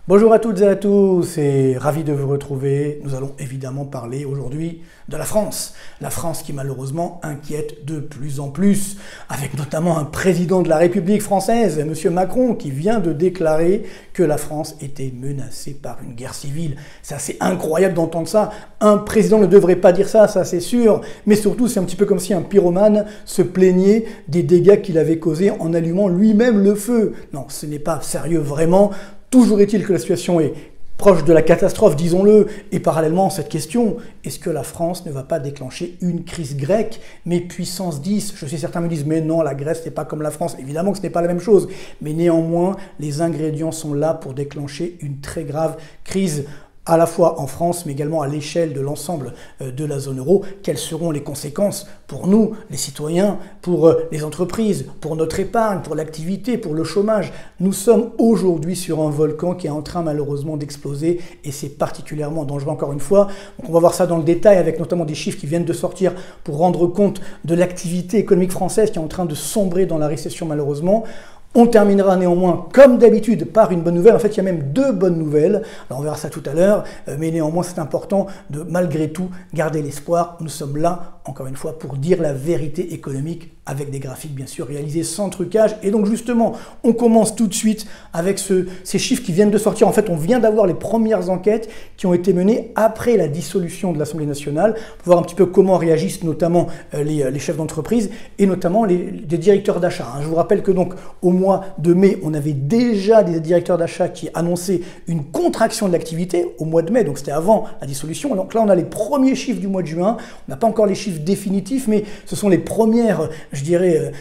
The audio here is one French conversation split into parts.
Bonjour à toutes et à tous et ravi de vous retrouver. Nous allons évidemment parler aujourd'hui de la France. La France qui malheureusement inquiète de plus en plus, avec notamment un président de la République française, M. Macron, qui vient de déclarer que la France était menacée par une guerre civile. C'est assez incroyable d'entendre ça. Un président ne devrait pas dire ça, ça c'est sûr, mais surtout c'est un petit peu comme si un pyromane se plaignait des dégâts qu'il avait causés en allumant lui-même le feu. Non, ce n'est pas sérieux vraiment. Toujours est-il que la situation est proche de la catastrophe, disons-le, et parallèlement cette question, est-ce que la France ne va pas déclencher une crise grecque, mais puissance 10? Je sais, certains me disent, mais non, la Grèce n'est pas comme la France. Évidemment que ce n'est pas la même chose, mais néanmoins, les ingrédients sont là pour déclencher une très grave crise à la fois en France, mais également à l'échelle de l'ensemble de la zone euro. Quelles seront les conséquences pour nous, les citoyens, pour les entreprises, pour notre épargne, pour l'activité, pour le chômage? Nous sommes aujourd'hui sur un volcan qui est en train malheureusement d'exploser et c'est particulièrement dangereux encore une fois. Donc on va voir ça dans le détail avec notamment des chiffres qui viennent de sortir pour rendre compte de l'activité économique française qui est en train de sombrer dans la récession malheureusement. On terminera néanmoins, comme d'habitude, par une bonne nouvelle. En fait, il y a même deux bonnes nouvelles. Alors, on verra ça tout à l'heure. Mais néanmoins, c'est important de, malgré tout, garder l'espoir. Nous sommes là, encore une fois, pour dire la vérité économique avec des graphiques, bien sûr, réalisés sans trucage. Et donc, justement, on commence tout de suite avec ces chiffres qui viennent de sortir. En fait, on vient d'avoir les premières enquêtes qui ont été menées après la dissolution de l'Assemblée nationale pour voir un petit peu comment réagissent notamment les chefs d'entreprise et notamment les directeurs d'achat. Je vous rappelle que donc, au mois de mai, on avait déjà des directeurs d'achat qui annonçaient une contraction de l'activité au mois de mai, donc c'était avant la dissolution. Donc là, on a les premiers chiffres du mois de juin. On n'a pas encore les chiffres définitifs, mais ce sont les premières, je dirais,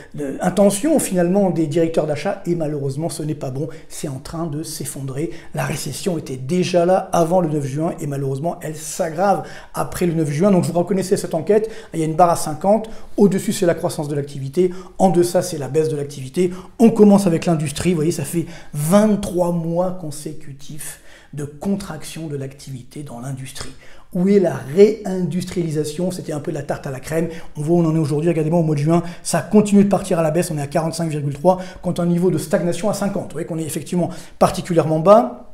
intentions finalement des directeurs d'achat. Et malheureusement, ce n'est pas bon. C'est en train de s'effondrer. La récession était déjà là avant le 9 juin et malheureusement, elle s'aggrave après le 9 juin. Donc vous reconnaissez cette enquête. Il y a une barre à 50. Au-dessus, c'est la croissance de l'activité. En deçà, c'est la baisse de l'activité. On commence avec l'industrie, vous voyez, ça fait 23 mois consécutifs de contraction de l'activité dans l'industrie. Où est la réindustrialisation? C'était un peu de la tarte à la crème. On voit où on en est aujourd'hui, regardez-moi au mois de juin, ça continue de partir à la baisse, on est à 45,3, quand un niveau de stagnation à 50. Vous voyez qu'on est effectivement particulièrement bas.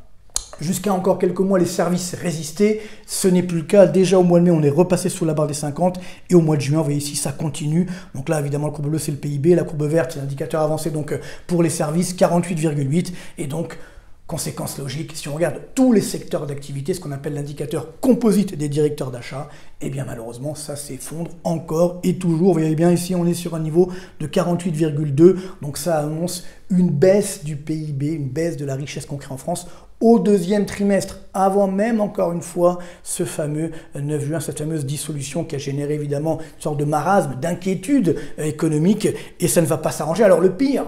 Jusqu'à encore quelques mois, les services résistaient. Ce n'est plus le cas. Déjà au mois de mai, on est repassé sous la barre des 50. Et au mois de juin, vous voyez ici, ça continue. Donc là, évidemment, la courbe bleue, c'est le PIB. La courbe verte, c'est l'indicateur avancé donc pour les services, 48,8. Et donc, conséquence logique, si on regarde tous les secteurs d'activité, ce qu'on appelle l'indicateur composite des directeurs d'achat, eh bien malheureusement, ça s'effondre encore et toujours. Vous voyez bien ici, on est sur un niveau de 48,2. Donc ça annonce une baisse du PIB, une baisse de la richesse qu'on crée en France au deuxième trimestre, avant même, encore une fois, ce fameux 9 juin, cette fameuse dissolution qui a généré évidemment une sorte de marasme, d'inquiétude économique, et ça ne va pas s'arranger. Alors le pire,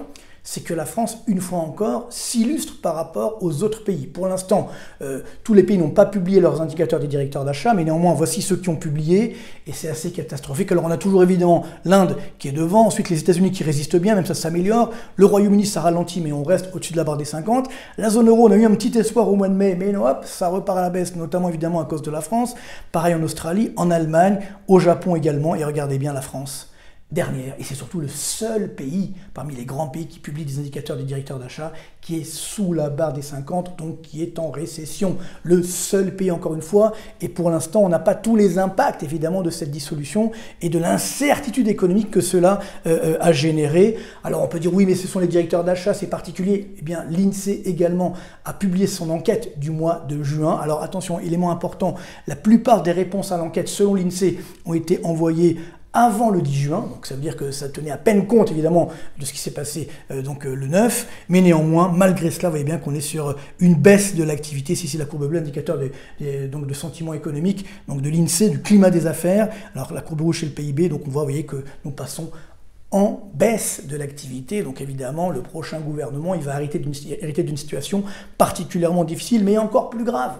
c'est que la France, une fois encore, s'illustre par rapport aux autres pays. Pour l'instant, tous les pays n'ont pas publié leurs indicateurs des directeurs d'achat, mais néanmoins, voici ceux qui ont publié, et c'est assez catastrophique. Alors on a toujours évidemment l'Inde qui est devant, ensuite les États-Unis qui résistent bien, même ça s'améliore, le Royaume-Uni ça ralentit, mais on reste au-dessus de la barre des 50. La zone euro, on a eu un petit espoir au mois de mai, mais non, hop, ça repart à la baisse, notamment évidemment à cause de la France. Pareil en Australie, en Allemagne, au Japon également, et regardez bien la France. Dernière, et c'est surtout le seul pays parmi les grands pays qui publie des indicateurs des directeurs d'achat qui est sous la barre des 50, donc qui est en récession. Le seul pays, encore une fois, et pour l'instant, on n'a pas tous les impacts, évidemment, de cette dissolution et de l'incertitude économique que cela a généré. Alors, on peut dire, oui, mais ce sont les directeurs d'achat, c'est particulier. Eh bien, l'INSEE également a publié son enquête du mois de juin. Alors, attention, élément important, la plupart des réponses à l'enquête, selon l'INSEE, ont été envoyées avant le 10 juin, donc ça veut dire que ça tenait à peine compte évidemment de ce qui s'est passé le 9, mais néanmoins, malgré cela, vous voyez bien qu'on est sur une baisse de l'activité. Ici, c'est la courbe bleue, indicateur donc de sentiment économique, donc de l'INSEE, du climat des affaires. Alors la courbe rouge, c'est le PIB, donc on voit, vous voyez, que nous passons en baisse de l'activité. Donc évidemment, le prochain gouvernement, il va hériter d'une situation particulièrement difficile, mais encore plus grave.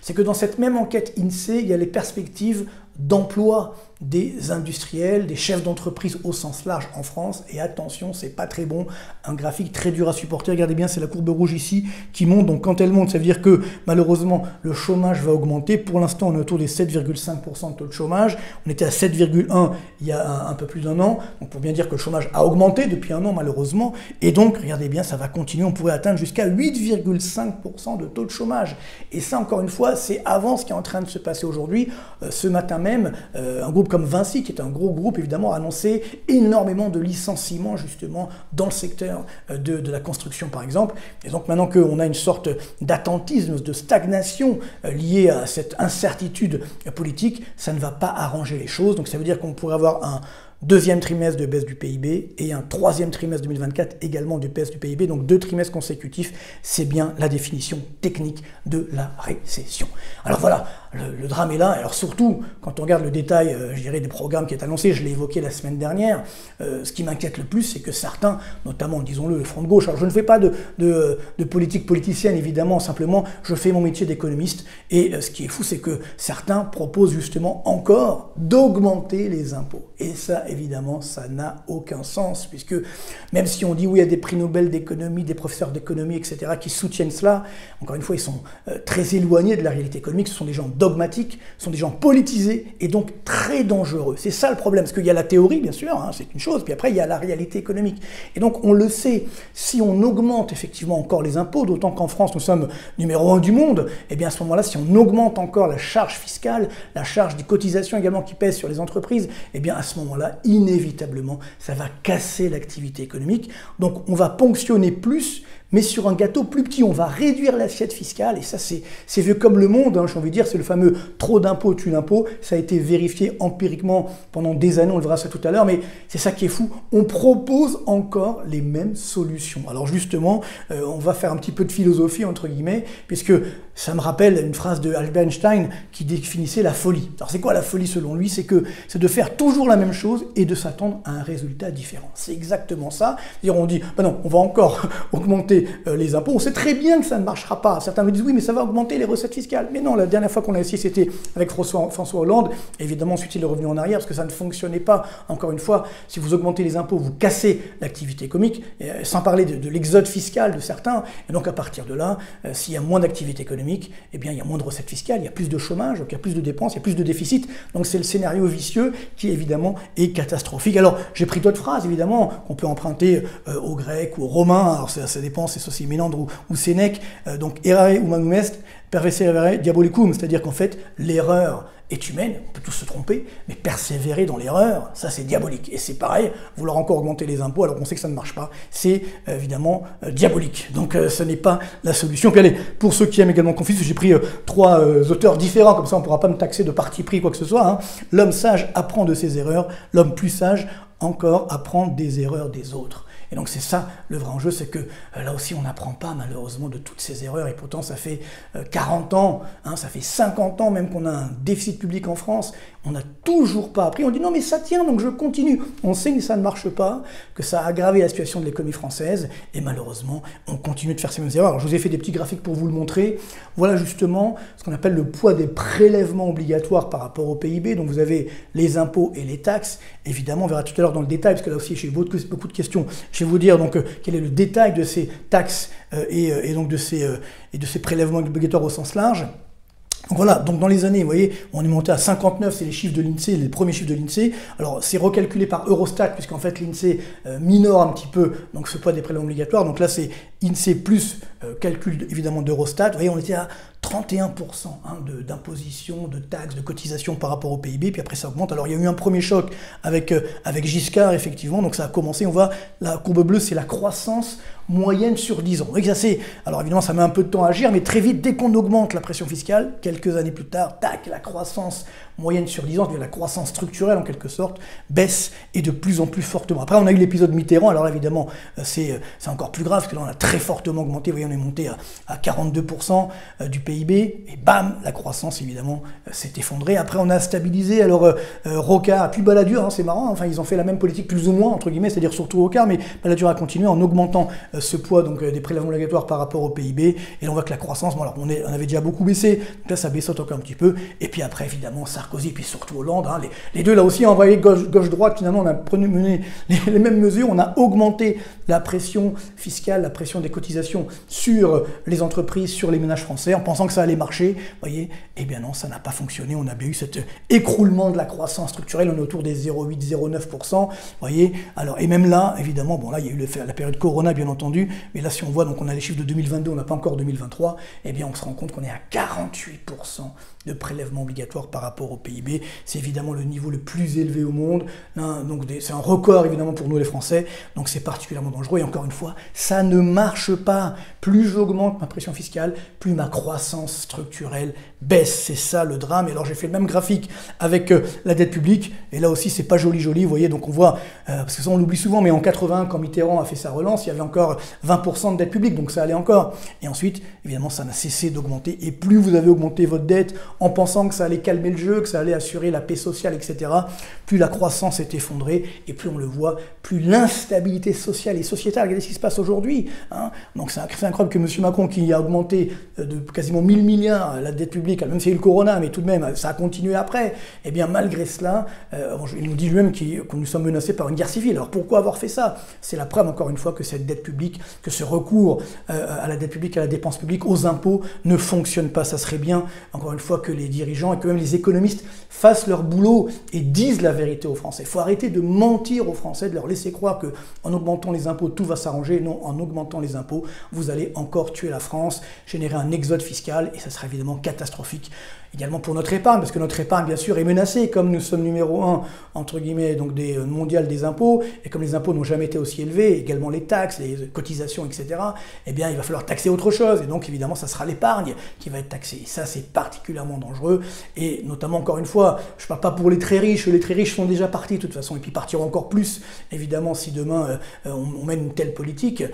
C'est que dans cette même enquête INSEE, il y a les perspectives d'emploi des industriels, des chefs d'entreprise au sens large en France. Et attention, c'est pas très bon. Un graphique très dur à supporter. Regardez bien, c'est la courbe rouge ici qui monte. Donc quand elle monte, ça veut dire que malheureusement, le chômage va augmenter. Pour l'instant, on est autour des 7,5% de taux de chômage. On était à 7,1 il y a un peu plus d'un an. Donc pour bien dire que le chômage a augmenté depuis un an malheureusement. Et donc, regardez bien, ça va continuer. On pourrait atteindre jusqu'à 8,5% de taux de chômage. Et ça, encore une fois, c'est avant ce qui est en train de se passer aujourd'hui. Ce matin même, un groupe comme Vinci, qui est un gros groupe évidemment, a annoncé énormément de licenciements justement dans le secteur de la construction par exemple. Et donc maintenant qu'on a une sorte d'attentisme, de stagnation liée à cette incertitude politique, ça ne va pas arranger les choses. Donc ça veut dire qu'on pourrait avoir un deuxième trimestre de baisse du PIB et un troisième trimestre 2024 également de baisse du PIB. Donc 2 trimestres consécutifs, c'est bien la définition technique de la récession. Alors voilà, le drame est là. Alors surtout, quand on regarde le détail, je dirais, des programmes qui est annoncé, je l'ai évoqué la semaine dernière, ce qui m'inquiète le plus, c'est que certains, notamment, disons-le, le Front de gauche, alors je ne fais pas de politique politicienne, évidemment, simplement, je fais mon métier d'économiste, et ce qui est fou, c'est que certains proposent justement encore d'augmenter les impôts. Et ça, évidemment, ça n'a aucun sens, puisque même si on dit oui, il y a des prix Nobel d'économie, des professeurs d'économie, etc., qui soutiennent cela, encore une fois, ils sont très éloignés de la réalité économique, ce sont des gens dogmatiques, ce sont des gens politisés, et donc très dangereux. C'est ça le problème, parce qu'il y a la théorie, bien sûr, hein, c'est une chose, puis après, il y a la réalité économique. Et donc, on le sait, si on augmente effectivement encore les impôts, d'autant qu'en France, nous sommes numéro 1 du monde, et bien à ce moment-là, si on augmente encore la charge fiscale, la charge des cotisations également qui pèsent sur les entreprises, et bien à ce moment-là, inévitablement, ça va casser l'activité économique. Donc on va ponctionner plus, mais sur un gâteau plus petit, on va réduire l'assiette fiscale, et ça c'est vu comme le monde, hein, j'ai envie de dire, c'est le fameux trop d'impôts tue l'impôt, ça a été vérifié empiriquement pendant des années, on le verra ça tout à l'heure, mais c'est ça qui est fou, on propose encore les mêmes solutions. Alors justement, on va faire un petit peu de philosophie, entre guillemets, puisque ça me rappelle une phrase de Albert Einstein qui définissait la folie. Alors c'est quoi la folie selon lui? C'est de faire toujours la même chose et de s'attendre à un résultat différent. C'est exactement ça. C'est-à-dire on dit, ben non, on va encore augmenter les impôts. On sait très bien que ça ne marchera pas. Certains me disent, oui, mais ça va augmenter les recettes fiscales. Mais non, la dernière fois qu'on l'a essayé, c'était avec François Hollande. Évidemment, ensuite, il est revenu en arrière parce que ça ne fonctionnait pas. Encore une fois, si vous augmentez les impôts, vous cassez l'activité économique, sans parler de l'exode fiscal de certains. Et donc, à partir de là, s'il y a moins d'activité économique, eh bien, il y a moins de recettes fiscales, il y a plus de chômage, donc il y a plus de dépenses, il y a plus de déficit. Donc, c'est le scénario vicieux qui, évidemment, est catastrophique. Alors, j'ai pris d'autres phrases, évidemment, qu'on peut emprunter aux Grecs ou aux Romains. Alors, ça dépend, c'est aussi Ménandre ou Sénèque. Donc, errare humanum est, perseverare diabolicum. C'est-à-dire qu'en fait, l'erreur est humaine, on peut tous se tromper, mais persévérer dans l'erreur, ça c'est diabolique. Et c'est pareil, vouloir encore augmenter les impôts alors qu'on sait que ça ne marche pas, c'est évidemment diabolique. Donc ce n'est pas la solution. Puis allez, pour ceux qui aiment également Confucius, j'ai pris 3 auteurs différents, comme ça on ne pourra pas me taxer de parti pris, quoi que ce soit. Hein. L'homme sage apprend de ses erreurs, l'homme plus sage encore apprend des erreurs des autres. Et donc c'est ça le vrai enjeu, c'est que là aussi on n'apprend pas malheureusement de toutes ces erreurs, et pourtant ça fait 40 ans, hein, ça fait 50 ans même qu'on a un déficit public en France, on n'a toujours pas appris, on dit non mais ça tient donc je continue. On sait que ça ne marche pas, que ça a aggravé la situation de l'économie française, et malheureusement on continue de faire ces mêmes erreurs. Alors je vous ai fait des petits graphiques pour vous le montrer, voilà justement ce qu'on appelle le poids des prélèvements obligatoires par rapport au PIB, donc vous avez les impôts et les taxes, évidemment on verra tout à l'heure dans le détail, parce que là aussi j'ai beaucoup de questions. Je vais vous dire donc quel est le détail de ces taxes et donc de ces prélèvements obligatoires au sens large. Donc voilà, donc dans les années, vous voyez, on est monté à 59, c'est les chiffres de l'INSEE, les premiers chiffres de l'INSEE. Alors c'est recalculé par Eurostat, puisqu'en fait l'INSEE minore un petit peu donc ce poids des prélèvements obligatoires. Donc là c'est INSEE plus calcul évidemment d'Eurostat. Vous voyez, on était à 31% hein, d'imposition, de taxes, de cotisations par rapport au PIB, puis après ça augmente. Alors il y a eu un premier choc avec Giscard, effectivement, donc ça a commencé, on voit, la courbe bleue, c'est la croissance moyenne sur 10 ans. Vous voyez que ça c'est, alors évidemment ça met un peu de temps à agir, mais très vite, dès qu'on augmente la pression fiscale, quelques années plus tard, tac, la croissance moyenne sur 10 ans, la croissance structurelle en quelque sorte, baisse et de plus en plus fortement. Après on a eu l'épisode Mitterrand, alors là évidemment c'est encore plus grave, parce que là on a très fortement augmenté, vous voyez on est monté à 42% du PIB, et bam, la croissance évidemment s'est effondrée. Après on a stabilisé, alors Rocard, puis Balladur, hein, c'est marrant, enfin ils ont fait la même politique plus ou moins, entre guillemets, c'est-à-dire surtout Rocard, mais Balladur a continué en augmentant ce poids donc, des prélèvements obligatoires par rapport au PIB. Et là, on voit que la croissance, bon, alors on avait déjà beaucoup baissé, donc là, ça baissote encore un petit peu. Et puis après, évidemment, Sarkozy, puis surtout Hollande, hein, les deux là aussi, on voyait gauche-droite, finalement, on a mené les mêmes mesures, on a augmenté la pression fiscale, la pression des cotisations sur les entreprises, sur les ménages français, en pensant que ça allait marcher. Vous voyez, eh bien non, ça n'a pas fonctionné. On a bien eu cet écroulement de la croissance structurelle, on est autour des 0,8-0,9%. Vous voyez, alors, et même là, évidemment, bon là, il y a eu la période Corona, bien entendu, mais là, si on voit, donc on a les chiffres de 2022, on n'a pas encore 2023, eh bien, on se rend compte qu'on est à 48% de prélèvements obligatoires par rapport au PIB. C'est évidemment le niveau le plus élevé au monde. Hein, donc c'est un record évidemment pour nous les Français. Donc c'est particulièrement dangereux. Et encore une fois, ça ne marche pas. Plus j'augmente ma pression fiscale, plus ma croissance structurelle baisse. C'est ça le drame. Et alors j'ai fait le même graphique avec la dette publique. Et là aussi c'est pas joli. Vous voyez, donc on voit, parce que ça on l'oublie souvent, mais en 80, quand Mitterrand a fait sa relance, il y avait encore 20% de dette publique. Donc ça allait encore. Et ensuite, évidemment, ça n'a cessé d'augmenter. Et plus vous avez augmenté votre dette, en pensant que ça allait calmer le jeu, que ça allait assurer la paix sociale, etc., plus la croissance est effondrée, et plus on le voit, plus l'instabilité sociale et sociétale. Regardez ce qui se passe aujourd'hui. Hein. Donc c'est incroyable que M. Macron, qui a augmenté de quasiment 1000 milliards la dette publique, même s'il y a eu le corona, mais tout de même, ça a continué après. Et bien malgré cela, il nous dit lui-même que nous sommes menacés par une guerre civile. Alors pourquoi avoir fait ça? C'est la preuve, encore une fois, que cette dette publique, que ce recours à la dette publique, à la dépense publique, aux impôts, ne fonctionne pas. Ça serait bien, encore une fois, que les dirigeants et que même les économistes fassent leur boulot et disent la vérité aux Français. Il faut arrêter de mentir aux Français, de leur laisser croire qu'en augmentant les impôts, tout va s'arranger. Non, en augmentant les impôts, vous allez encore tuer la France, générer un exode fiscal, et ça sera évidemment catastrophique. Également pour notre épargne, parce que notre épargne, bien sûr, est menacée, comme nous sommes numéro 1, entre guillemets, donc mondial des impôts, et comme les impôts n'ont jamais été aussi élevés, également les taxes, les cotisations, etc., eh bien, il va falloir taxer autre chose, et donc, évidemment, ça sera l'épargne qui va être taxée. Et ça, c'est particulièrement dangereux, et notamment, encore une fois, je ne parle pas pour les très riches sont déjà partis, de toute façon, et puis partiront encore plus, évidemment, si demain, on mène une telle politique,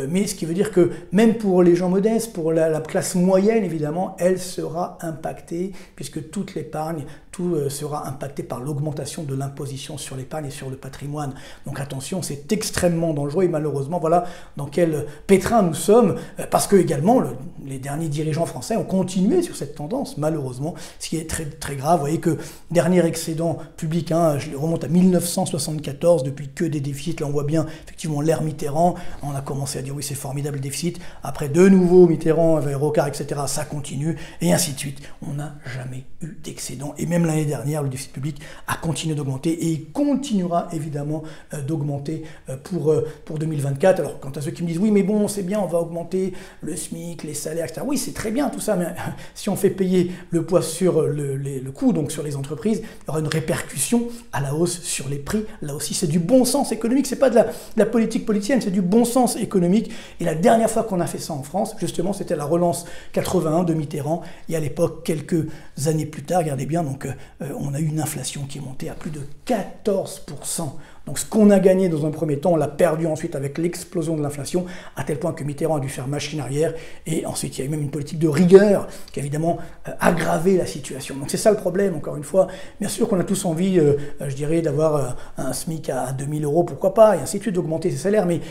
mais ce qui veut dire que, même pour les gens modestes, pour la classe moyenne, évidemment, elle sera impactée, puisque toute l'épargne, tout sera impacté par l'augmentation de l'imposition sur l'épargne et sur le patrimoine. Donc attention, c'est extrêmement dangereux et malheureusement, voilà dans quel pétrin nous sommes, parce que également les derniers dirigeants français ont continué sur cette tendance, malheureusement, ce qui est très, très grave. Vous voyez que dernier excédent public, hein, je remonte à 1974, depuis que des déficits, là on voit bien effectivement l'ère Mitterrand, on a commencé à dire oui c'est formidable le déficit, après de nouveau Mitterrand, Rocard, etc., ça continue, et ainsi de suite. On n'a jamais eu d'excédent, et même l'année dernière, le déficit public a continué d'augmenter et il continuera évidemment d'augmenter pour 2024. Alors, quant à ceux qui me disent, oui, mais bon, c'est bien, on va augmenter le SMIC, les salaires, etc. Oui, c'est très bien tout ça, mais si on fait payer le poids sur le coût, donc sur les entreprises, il y aura une répercussion à la hausse sur les prix. Là aussi, c'est du bon sens économique, c'est pas de la politique politicienne, c'est du bon sens économique. Et la dernière fois qu'on a fait ça en France, justement, c'était la relance 81 de Mitterrand, et à l'époque, quelques années plus tard, regardez bien, donc on a eu une inflation qui est montée à plus de 14%. Donc ce qu'on a gagné dans un premier temps, on l'a perdu ensuite avec l'explosion de l'inflation, à tel point que Mitterrand a dû faire machine arrière, et ensuite il y a eu même une politique de rigueur qui a évidemment aggravé la situation. Donc c'est ça le problème, encore une fois. Bien sûr qu'on a tous envie, je dirais, d'avoir un SMIC à 2000 €, pourquoi pas, et ainsi de suite, d'augmenter ses salaires, mais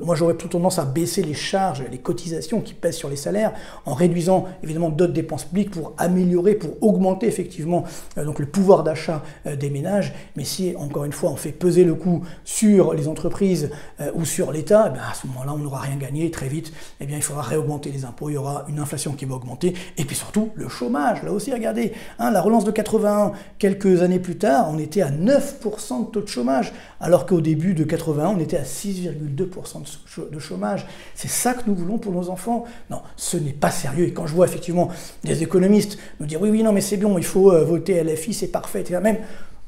moi j'aurais plutôt tendance à baisser les charges, les cotisations qui pèsent sur les salaires, en réduisant évidemment d'autres dépenses publiques pour améliorer, pour augmenter effectivement donc le pouvoir d'achat des ménages. Mais si, encore une fois, on fait peser le coût sur les entreprises ou sur l'État, à ce moment-là, on n'aura rien gagné très vite. Eh bien, il faudra réaugmenter les impôts, il y aura une inflation qui va augmenter, et puis surtout, le chômage. Là aussi, regardez, hein, la relance de 81, quelques années plus tard, on était à 9% de taux de chômage, alors qu'au début de 81, on était à 6,2% de chômage. C'est ça que nous voulons pour nos enfants? Non, ce n'est pas sérieux. Et quand je vois effectivement des économistes me dire oui, non, mais c'est bon, il faut voter LFI, c'est parfait, etc. Même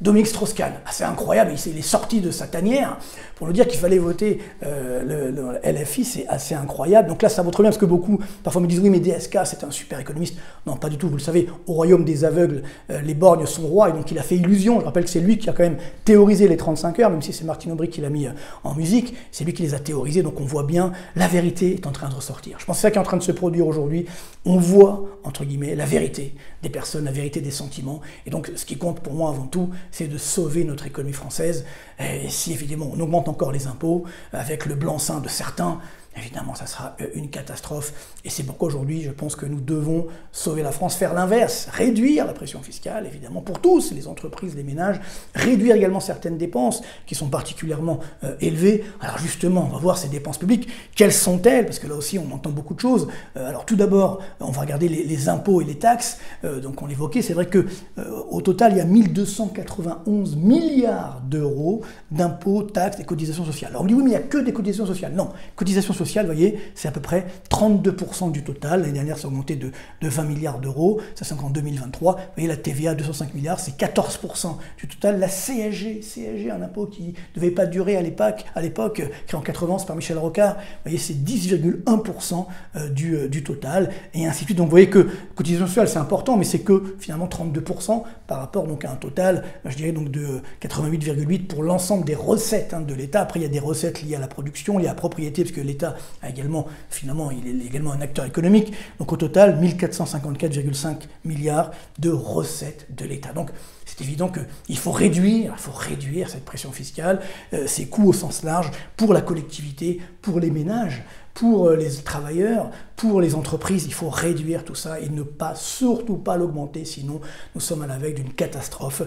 Dominique Strauss-Kahn, c'est incroyable, il est sorti de sa tanière pour nous dire qu'il fallait voter le LFI, c'est assez incroyable. Donc là, ça vaut très bien, parce que beaucoup, parfois me disent, oui, mais DSK, c'est un super économiste. Non, pas du tout, vous le savez, au royaume des aveugles, les borgnes sont rois, et donc il a fait illusion. Je rappelle que c'est lui qui a quand même théorisé les 35 heures, même si c'est Martine Aubry qui l'a mis en musique, c'est lui qui les a théorisés, donc on voit bien, la vérité est en train de ressortir. Je pense que c'est ça qui est en train de se produire aujourd'hui. On voit, entre guillemets, la vérité des personnes, la vérité des sentiments, et donc ce qui compte pour moi avant tout, c'est de sauver notre économie française. Et si évidemment on augmente encore les impôts avec le blanc-seing de certains, évidemment, ça sera une catastrophe. Et c'est pourquoi aujourd'hui, je pense que nous devons sauver la France, faire l'inverse, réduire la pression fiscale, évidemment, pour tous, les entreprises, les ménages, réduire également certaines dépenses qui sont particulièrement élevées. Alors justement, on va voir ces dépenses publiques, quelles sont-elles? Parce que là aussi, on entend beaucoup de choses. Alors tout d'abord, on va regarder les impôts et les taxes. Donc on l'évoquait, c'est vrai que au total, il y a 1291 milliards d'euros d'impôts, taxes et cotisations sociales. Alors on dit oui, mais il n'y a que des cotisations sociales. Non, cotisations sociales, vous voyez, c'est à peu près 32% du total. L'année dernière, ça a augmenté de 20 milliards d'euros. Ça, c'est en 2023. Vous voyez, la TVA, 205 milliards, c'est 14% du total. La CSG, un impôt qui ne devait pas durer à l'époque, créé en 80 par Michel Rocard, vous voyez, c'est 10,1% du total, et ainsi de suite. Donc vous voyez que cotisation sociale, c'est important, mais c'est que finalement 32% par rapport donc à un total, je dirais donc de 88,8% pour l'ensemble des recettes de l'État. Après, il y a des recettes liées à la production, liées à la propriété, parce que l'État a également, finalement, il est également un acteur économique. Donc au total, 1454,5 milliards de recettes de l'État. Donc c'est évident qu'il faut réduire cette pression fiscale, ces coûts au sens large, pour la collectivité, pour les ménages, pour les travailleurs, pour les entreprises. Il faut réduire tout ça et ne pas, surtout pas l'augmenter, sinon nous sommes à la veille d'une catastrophe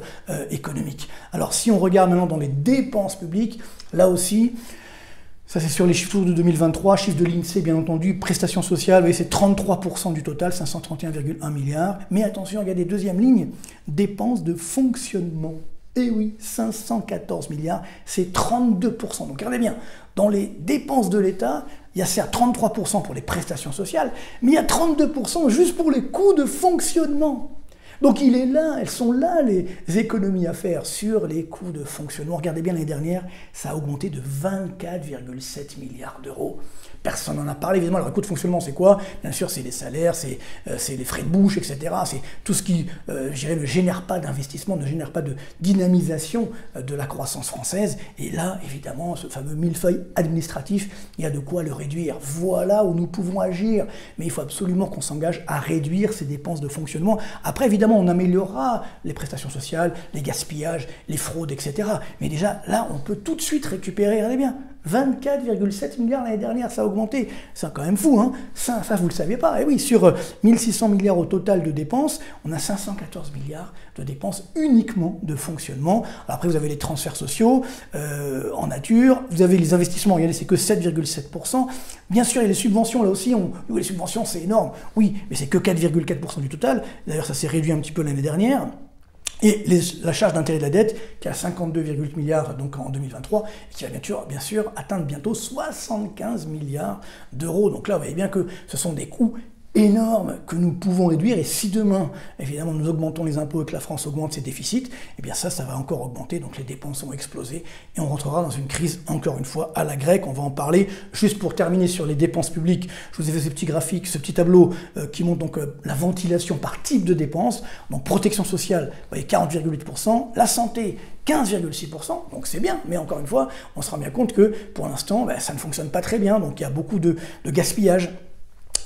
économique. Alors si on regarde maintenant dans les dépenses publiques, là aussi, ça c'est sur les chiffres de 2023, chiffre de l'INSEE bien entendu, prestations sociales, vous voyez c'est 33% du total, 531,1 milliards. Mais attention, regardez, deuxième ligne, dépenses de fonctionnement. Et oui, 514 milliards, c'est 32%. Donc regardez bien, dans les dépenses de l'État, il y a certes 33% pour les prestations sociales, mais il y a 32% juste pour les coûts de fonctionnement. Donc il est là, elles sont là les économies à faire sur les coûts de fonctionnement. Regardez bien, l'année dernière, ça a augmenté de 24,7 milliards d'euros. Personne n'en a parlé, évidemment. Alors, le coût de fonctionnement, c'est quoi? Bien sûr, c'est les salaires, c'est les frais de bouche, etc. C'est tout ce qui, je dirais, ne génère pas d'investissement, ne génère pas de dynamisation de la croissance française. Et là, évidemment, ce fameux millefeuille administratif, il y a de quoi le réduire. Voilà où nous pouvons agir. Mais il faut absolument qu'on s'engage à réduire ces dépenses de fonctionnement. Après, évidemment, on améliorera les prestations sociales, les gaspillages, les fraudes, etc. Mais déjà, là, on peut tout de suite récupérer, regardez bien, 24,7 milliards l'année dernière, ça a augmenté. C'est quand même fou, hein. Ça, vous ne le saviez pas. Et oui, sur 1600 milliards au total de dépenses, on a 514 milliards de dépenses uniquement de fonctionnement. Alors après, vous avez les transferts sociaux en nature, vous avez les investissements, regardez, c'est que 7,7%. Bien sûr, il y a les subventions, là aussi, les subventions, c'est énorme. Oui, mais c'est que 4,4% du total. D'ailleurs, ça s'est réduit un petit peu l'année dernière. Et la charge d'intérêt de la dette, qui est à 52,8 milliards donc en 2023, et qui va bien sûr atteindre bientôt 75 milliards d'euros. Donc là, vous voyez bien que ce sont des coûts énorme que nous pouvons réduire, et si demain, évidemment, nous augmentons les impôts et que la France augmente ses déficits, eh bien ça va encore augmenter, donc les dépenses vont exploser, et on rentrera dans une crise, encore une fois, à la grecque. On va en parler. Juste pour terminer sur les dépenses publiques, je vous ai fait ce petit graphique, ce petit tableau qui montre donc la ventilation par type de dépenses. Donc protection sociale, vous voyez, 40,8%, la santé, 15,6%, donc c'est bien, mais encore une fois, on se rend bien compte que pour l'instant, ça ne fonctionne pas très bien, donc il y a beaucoup de gaspillage.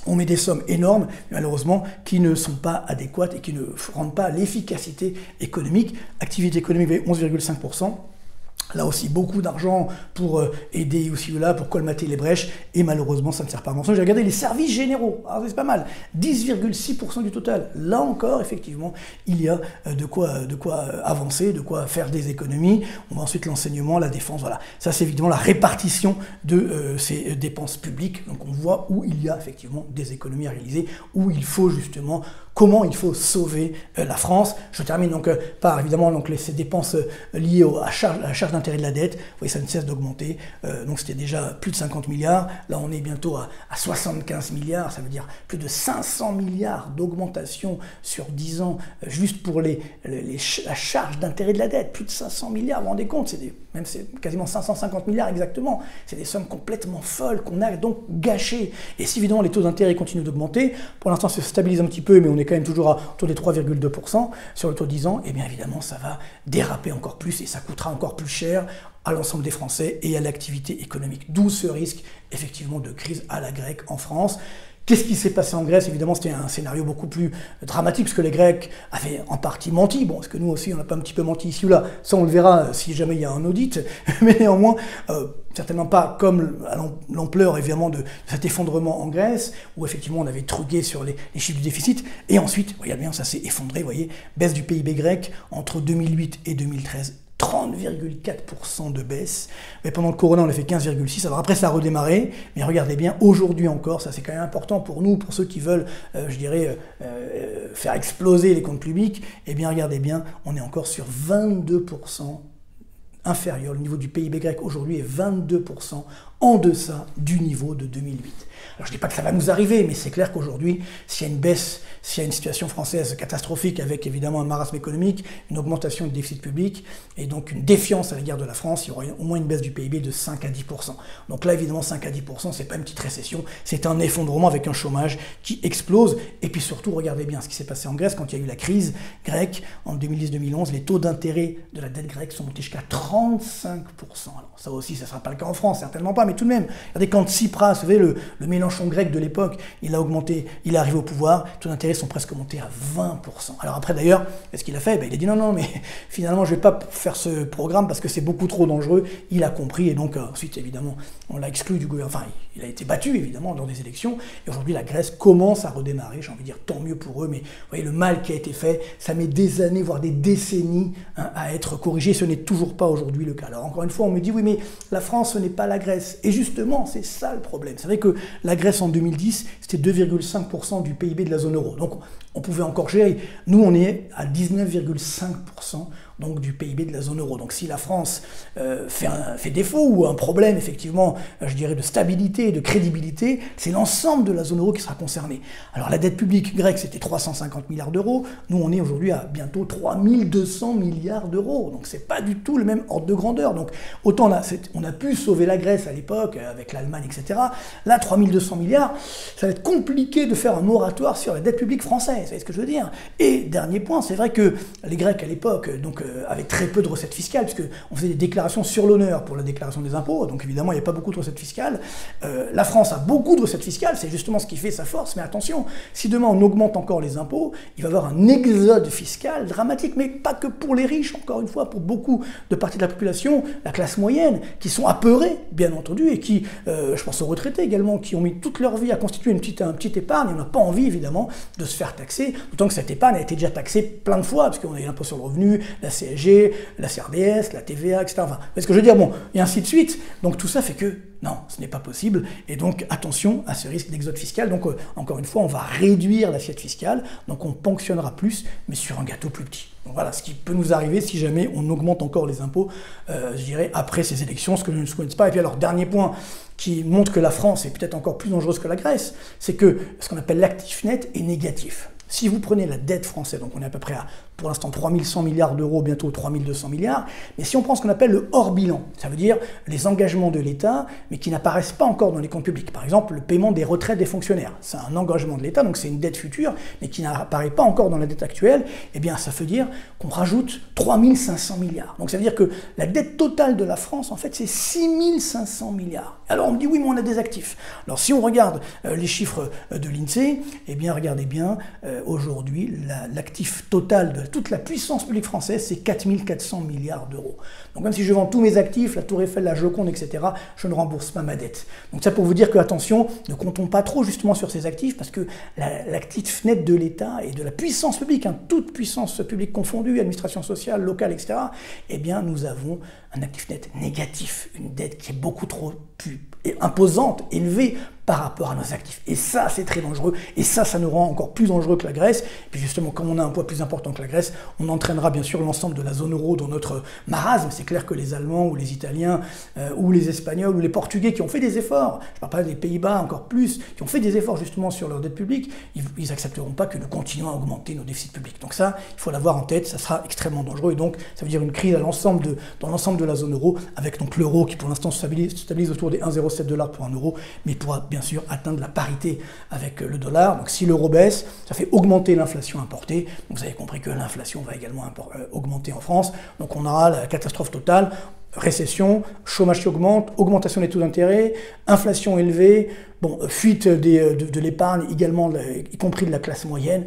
On met des sommes énormes, malheureusement, qui ne sont pas adéquates et qui ne rendent pas l'efficacité économique. Activité économique, 11,5%. Là aussi, beaucoup d'argent pour aider aussi là, pour colmater les brèches, et malheureusement, ça ne sert pas à grand chose. J'ai regardé les services généraux, c'est pas mal, 10,6% du total. Là encore, effectivement, il y a de quoi avancer, de quoi faire des économies. On va ensuite l'enseignement, la défense, voilà. Ça, c'est évidemment la répartition de ces dépenses publiques. Donc, on voit où il y a effectivement des économies à réaliser, où il faut justement, comment il faut sauver la France. Je termine donc par, évidemment, donc, ces dépenses liées à la charge d'intérêt de la dette. Vous voyez, ça ne cesse d'augmenter. Donc, c'était déjà plus de 50 milliards. Là, on est bientôt à 75 milliards. Ça veut dire plus de 500 milliards d'augmentation sur 10 ans, juste pour la charge d'intérêt de la dette. Plus de 500 milliards, vous vous rendez compte? C'est quasiment 550 milliards exactement. C'est des sommes complètement folles qu'on a donc gâchées. Et si, évidemment, les taux d'intérêt continuent d'augmenter, pour l'instant, ça se stabilise un petit peu, mais on est quand même toujours autour des 3,2% sur le taux 10 ans, et bien évidemment, ça va déraper encore plus et ça coûtera encore plus cher à l'ensemble des Français et à l'activité économique. D'où ce risque, effectivement, de crise à la grecque en France, Qu'est-ce qui s'est passé en Grèce? Évidemment, c'était un scénario beaucoup plus dramatique, parce que les Grecs avaient en partie menti. Bon, est-ce que nous aussi, on n'a pas un petit peu menti ici ou là? Ça, on le verra si jamais il y a un audit. Mais néanmoins, certainement pas comme l'ampleur, évidemment, de cet effondrement en Grèce, où effectivement, on avait truqué sur les chiffres du déficit. Et ensuite, regardez bien, ça s'est effondré, vous voyez, baisse du PIB grec entre 2008 et 2013. 30,4% de baisse, mais pendant le Corona on a fait 15,6%, alors après ça a redémarré, mais regardez bien, aujourd'hui encore, ça c'est quand même important pour nous, pour ceux qui veulent, je dirais, faire exploser les comptes publics, eh bien regardez bien, on est encore sur 22% inférieur, le niveau du PIB grec aujourd'hui est 22% en deçà du niveau de 2008. Alors je ne dis pas que ça va nous arriver, mais c'est clair qu'aujourd'hui, s'il y a une baisse, s'il y a une situation française catastrophique avec évidemment un marasme économique, une augmentation du déficit public et donc une défiance à l'égard de la France, il y aura au moins une baisse du PIB de 5 à 10%. Donc là, évidemment, 5 à 10%, c'est pas une petite récession, c'est un effondrement avec un chômage qui explose. Et puis surtout, regardez bien ce qui s'est passé en Grèce quand il y a eu la crise grecque en 2010-2011, les taux d'intérêt de la dette grecque sont montés jusqu'à 35%. Alors ça aussi, ça ne sera pas le cas en France, certainement pas, mais tout de même, regardez quand Tsipras, vous savez, le Mélenchon grec de l'époque, il a augmenté, il est arrivé au pouvoir, les taux d'intérêt sont presque montés à 20%. Alors après d'ailleurs, qu'est-ce qu'il a fait? Il a dit non, mais finalement je ne vais pas faire ce programme parce que c'est beaucoup trop dangereux. Il a compris et donc ensuite évidemment on l'a exclu du gouvernement, enfin il a été battu évidemment lors des élections et aujourd'hui la Grèce commence à redémarrer, j'ai envie de dire tant mieux pour eux, mais vous voyez le mal qui a été fait, ça met des années voire des décennies à être corrigé, ce n'est toujours pas aujourd'hui le cas. Alors encore une fois on me dit oui mais la France ce n'est pas la Grèce et justement c'est ça le problème. C'est vrai que la Grèce en 2010 c'était 2,5% du PIB de la zone euro, donc on pouvait encore gérer. Nous, on est à 19,5% donc du PIB de la zone euro. Donc si la France fait défaut ou un problème, effectivement, je dirais de stabilité et de crédibilité, c'est l'ensemble de la zone euro qui sera concerné. Alors la dette publique grecque, c'était 350 milliards d'euros. Nous, on est aujourd'hui à bientôt 3200 milliards d'euros. Donc c'est pas du tout le même ordre de grandeur. Donc autant là, on a pu sauver la Grèce à l'époque, avec l'Allemagne, etc. Là, 3200 milliards, ça va être compliqué de faire un moratoire sur la dette publique française. Vous voyez ce que je veux dire? Et dernier point, c'est vrai que les Grecs à l'époque, donc avec très peu de recettes fiscales, puisqu'on faisait des déclarations sur l'honneur pour la déclaration des impôts, donc évidemment il n'y a pas beaucoup de recettes fiscales. La France a beaucoup de recettes fiscales, c'est justement ce qui fait sa force, mais attention, si demain on augmente encore les impôts, il va y avoir un exode fiscal dramatique, mais pas que pour les riches, encore une fois, pour beaucoup de parties de la population, la classe moyenne, qui sont apeurés, bien entendu, et qui, je pense aux retraités également, qui ont mis toute leur vie à constituer une petite épargne, on n'a pas envie évidemment de se faire taxer, d'autant que cette épargne a été déjà taxée plein de fois, parce qu'on a eu l'impôt sur le revenu, la CSG, la CRDS, la TVA, etc. Enfin, ce que je veux dire, bon, et ainsi de suite. Donc tout ça fait que, non, ce n'est pas possible. Et donc, attention à ce risque d'exode fiscal. Donc, encore une fois, on va réduire l'assiette fiscale. Donc, on ponctionnera plus, mais sur un gâteau plus petit. Donc voilà, ce qui peut nous arriver si jamais on augmente encore les impôts, je dirais, après ces élections, ce que je ne souhaite pas. Et puis alors, dernier point qui montre que la France est peut-être encore plus dangereuse que la Grèce, c'est que ce qu'on appelle l'actif net est négatif. Si vous prenez la dette française, donc on est à peu près à, pour l'instant, 3100 milliards d'euros, bientôt 3200 milliards, mais si on prend ce qu'on appelle le hors-bilan, ça veut dire les engagements de l'État, mais qui n'apparaissent pas encore dans les comptes publics. Par exemple, le paiement des retraites des fonctionnaires, c'est un engagement de l'État, donc c'est une dette future, mais qui n'apparaît pas encore dans la dette actuelle, eh bien ça veut dire qu'on rajoute 3500 milliards. Donc ça veut dire que la dette totale de la France, en fait, c'est 6500 milliards. Alors on me dit, oui, mais on a des actifs. Alors si on regarde les chiffres de l'INSEE, eh bien regardez bien, aujourd'hui, l'actif total de toute la puissance publique française, c'est 4400 milliards d'euros. Donc même si je vends tous mes actifs, la Tour Eiffel, la Joconde, etc., je ne rembourse pas ma dette. Donc ça pour vous dire que, attention, ne comptons pas trop justement sur ces actifs, parce que l'actif net de l'État et de la puissance publique, toute puissance publique confondue, administration sociale, locale, etc., eh bien nous avons un actif net négatif, une dette qui est beaucoup trop imposante, élevée, par rapport à nos actifs. Et ça, c'est très dangereux. Et ça nous rend encore plus dangereux que la Grèce. Et puis justement, comme on a un poids plus important que la Grèce, on entraînera bien sûr l'ensemble de la zone euro dans notre marasme. C'est clair que les Allemands ou les Italiens ou les Espagnols ou les Portugais qui ont fait des efforts, je ne parle pas des Pays-Bas encore plus, qui ont fait des efforts justement sur leur dette publique, ils n'accepteront pas que nous continuions à augmenter nos déficits publics. Donc ça, il faut l'avoir en tête, ça sera extrêmement dangereux. Et donc, ça veut dire une crise dans l'ensemble de la zone euro, avec donc l'euro qui pour l'instant se stabilise autour des 1,07 $ pour un euro, mais pourra bien sûr atteindre la parité avec le dollar. Donc si l'euro baisse, ça fait augmenter l'inflation importée. Donc vous avez compris que l'inflation va également augmenter en France. Donc on aura la catastrophe totale. récession, chômage qui augmente, augmentation des taux d'intérêt, inflation élevée, bon, fuite de l'épargne également, y compris de la classe moyenne.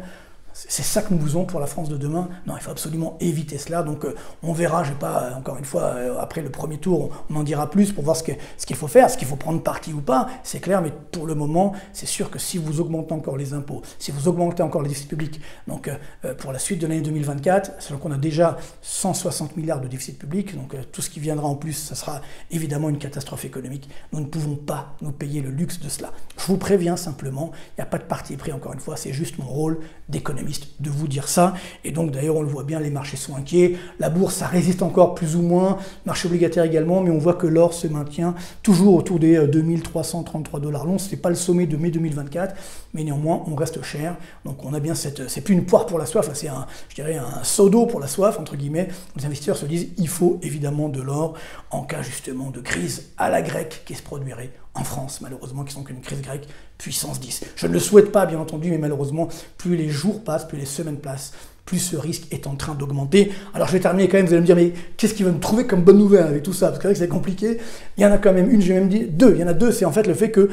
C'est ça que nous faisons pour la France de demain. Non, il faut absolument éviter cela. Donc on verra, je ne vais pas, encore une fois, après le premier tour, on en dira plus pour voir ce qu'il faut faire, ce qu'il faut prendre parti ou pas, c'est clair, mais pour le moment, c'est sûr que si vous augmentez encore les impôts, si vous augmentez encore les déficits publics, donc pour la suite de l'année 2024, sachant qu'on a déjà 160 milliards de déficit public, donc tout ce qui viendra en plus, ça sera évidemment une catastrophe économique. Nous ne pouvons pas nous payer le luxe de cela. Je vous préviens simplement, il n'y a pas de parti pris, encore une fois, c'est juste mon rôle d'économiste de vous dire ça. Et donc d'ailleurs on le voit bien, les marchés sont inquiets, la bourse ça résiste encore plus ou moins, marché obligataire également, mais on voit que l'or se maintient toujours autour des 2333 $ l'once. C'est pas le sommet de mai 2024, mais néanmoins on reste cher. Donc on a bien c'est plus une poire pour la soif, c'est je dirais un seau d'eau pour la soif entre guillemets. Les investisseurs se disent il faut évidemment de l'or en cas justement de crise à la grecque qui se produirait en France, malheureusement, qui sont qu'une crise grecque puissance 10. Je ne le souhaite pas, bien entendu, mais malheureusement, plus les jours passent, plus les semaines passent, plus ce risque est en train d'augmenter. Alors je vais terminer quand même, vous allez me dire, mais qu'est-ce qu'il va me trouver comme bonne nouvelle avec tout ça? Parce que c'est vrai que c'est compliqué. Il y en a quand même une, j'ai même dit deux. Il y en a deux, c'est en fait le fait que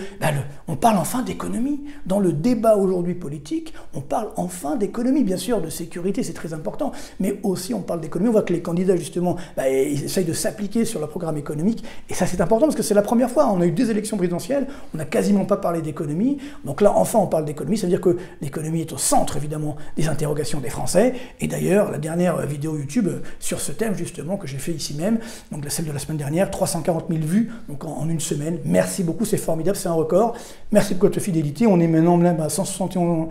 on parle enfin d'économie. Dans le débat aujourd'hui politique, on parle enfin d'économie, bien sûr, de sécurité, c'est très important, mais aussi on parle d'économie. On voit que les candidats, justement, ils essayent de s'appliquer sur le programme économique, et ça c'est important parce que c'est la première fois. On a eu des élections présidentielles, on n'a quasiment pas parlé d'économie. Donc là, enfin, on parle d'économie, ça veut dire que l'économie est au centre, évidemment, des interrogations des Français. Et d'ailleurs, la dernière vidéo YouTube sur ce thème, justement, que j'ai fait ici même, donc celle de la semaine dernière, 340 000 vues donc en une semaine. Merci beaucoup, c'est formidable, c'est un record. Merci pour votre fidélité. On est maintenant même à 161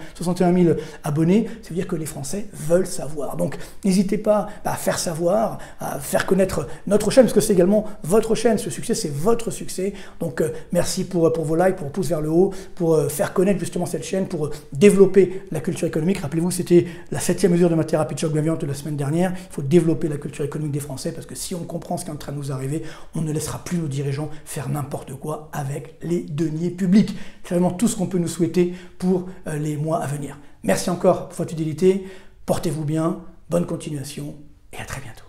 000 abonnés. Ça veut dire que les Français veulent savoir. Donc, n'hésitez pas à faire savoir, à faire connaître notre chaîne, parce que c'est également votre chaîne. Ce succès, c'est votre succès. Donc, merci pour vos likes, pour pouces vers le haut, pour faire connaître justement cette chaîne, pour développer la culture économique. Rappelez-vous, c'était la 7e mesure de ma thérapie de choc bienveillante de la semaine dernière. Il faut développer la culture économique des Français parce que si on comprend ce qui est en train de nous arriver, on ne laissera plus nos dirigeants faire n'importe quoi avec les deniers publics. C'est vraiment tout ce qu'on peut nous souhaiter pour les mois à venir. Merci encore pour votre fidélité. Portez-vous bien, bonne continuation et à très bientôt.